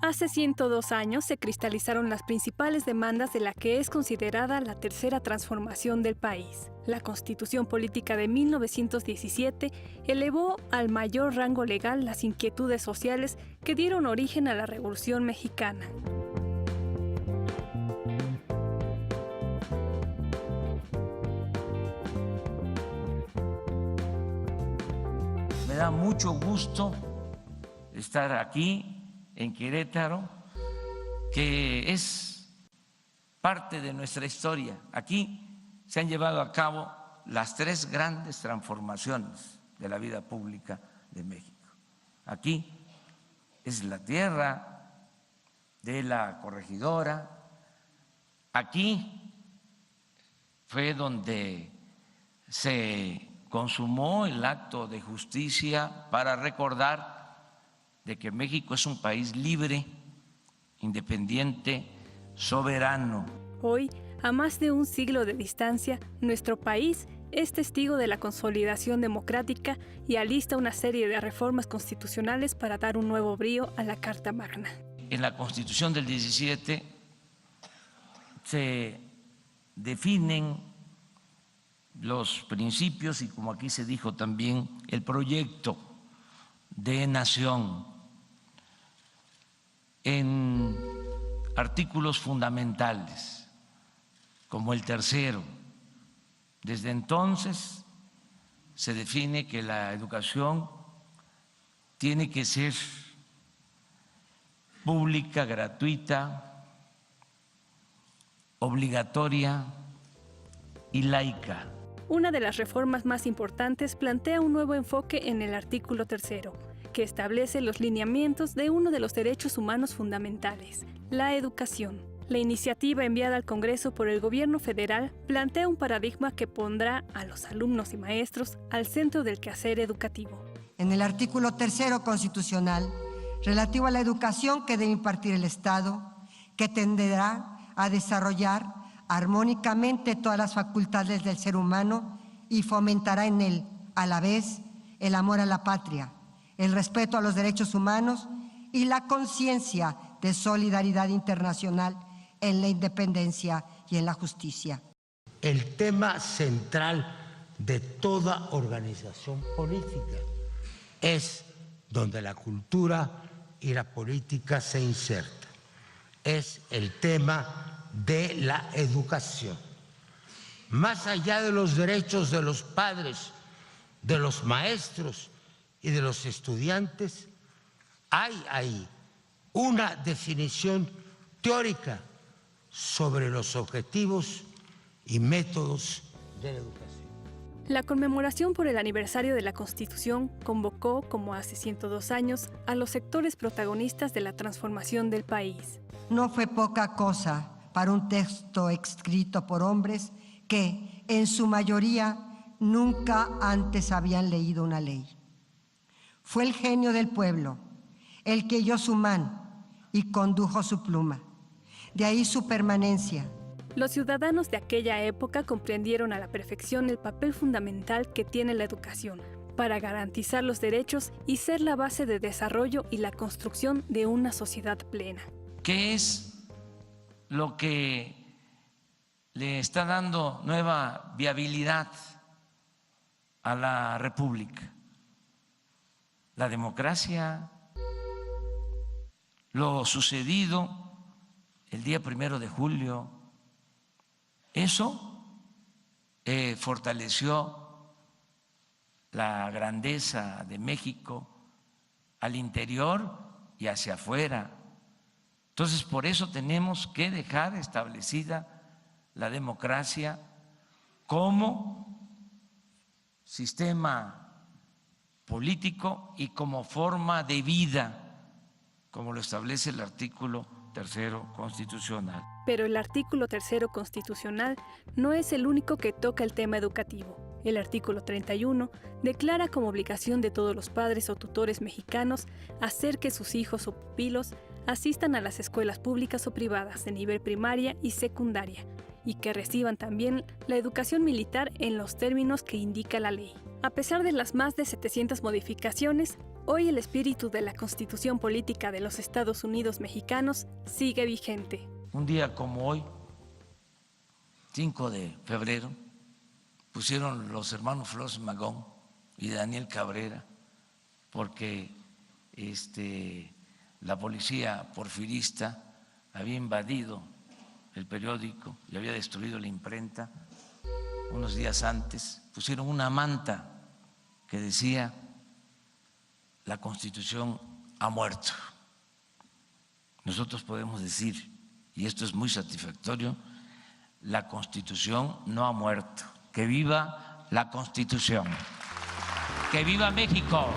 Hace 102 años se cristalizaron las principales demandas de la que es considerada la tercera transformación del país. La Constitución Política de 1917 elevó al mayor rango legal las inquietudes sociales que dieron origen a la Revolución Mexicana. Me da mucho gusto estar aquí en Querétaro, que es parte de nuestra historia. Aquí se han llevado a cabo las tres grandes transformaciones de la vida pública de México. Aquí es la tierra de la corregidora, aquí fue donde se consumó el acto de justicia para recordar de que México es un país libre, independiente, soberano. Hoy, a más de un siglo de distancia, nuestro país es testigo de la consolidación democrática y alista una serie de reformas constitucionales para dar un nuevo brío a la Carta Magna. En la Constitución del 17 se definen los principios y, como aquí se dijo también, el proyecto de nación en artículos fundamentales, como el tercero. Desde entonces se define que la educación tiene que ser pública, gratuita, obligatoria y laica. Una de las reformas más importantes plantea un nuevo enfoque en el artículo 3, que establece los lineamientos de uno de los derechos humanos fundamentales, la educación. La iniciativa enviada al Congreso por el Gobierno federal plantea un paradigma que pondrá a los alumnos y maestros al centro del quehacer educativo. En el artículo 3 constitucional, relativo a la educación que debe impartir el Estado, que tenderá a desarrollar armónicamente todas las facultades del ser humano y fomentará en él, a la vez, el amor a la patria, el respeto a los derechos humanos y la conciencia de solidaridad internacional en la independencia y en la justicia. El tema central de toda organización política es donde la cultura y la política se insertan. Es el tema de la educación. Más allá de los derechos de los padres, de los maestros y de los estudiantes, hay ahí una definición teórica sobre los objetivos y métodos de la educación. La conmemoración por el aniversario de la Constitución convocó, como hace 102 años, a los sectores protagonistas de la transformación del país. No fue poca cosa para un texto escrito por hombres que, en su mayoría, nunca antes habían leído una ley. Fue el genio del pueblo el que halló su mano y condujo su pluma. De ahí su permanencia. Los ciudadanos de aquella época comprendieron a la perfección el papel fundamental que tiene la educación para garantizar los derechos y ser la base de desarrollo y la construcción de una sociedad plena. ¿Qué es lo que le está dando nueva viabilidad a la República? La democracia, lo sucedido el día 1 de julio, eso fortaleció la grandeza de México al interior y hacia afuera. Entonces, por eso tenemos que dejar establecida la democracia como sistema político y como forma de vida, como lo establece el artículo 3 constitucional. Pero el artículo 3 constitucional no es el único que toca el tema educativo. El artículo 31 declara como obligación de todos los padres o tutores mexicanos hacer que sus hijos o pupilos asistan a las escuelas públicas o privadas de nivel primaria y secundaria y que reciban también la educación militar en los términos que indica la ley. A pesar de las más de 700 modificaciones, Hoy el espíritu de la Constitución Política de los Estados Unidos Mexicanos sigue vigente. Un día como hoy, 5 de febrero, pusieron los hermanos Flores Magón y Daniel Cabrera porque la policía porfirista había invadido el periódico y había destruido la imprenta. Unos días antes pusieron una manta que decía: la Constitución ha muerto. Nosotros podemos decir, y esto es muy satisfactorio, la Constitución no ha muerto. ¡Que viva la Constitución! ¡Que viva México!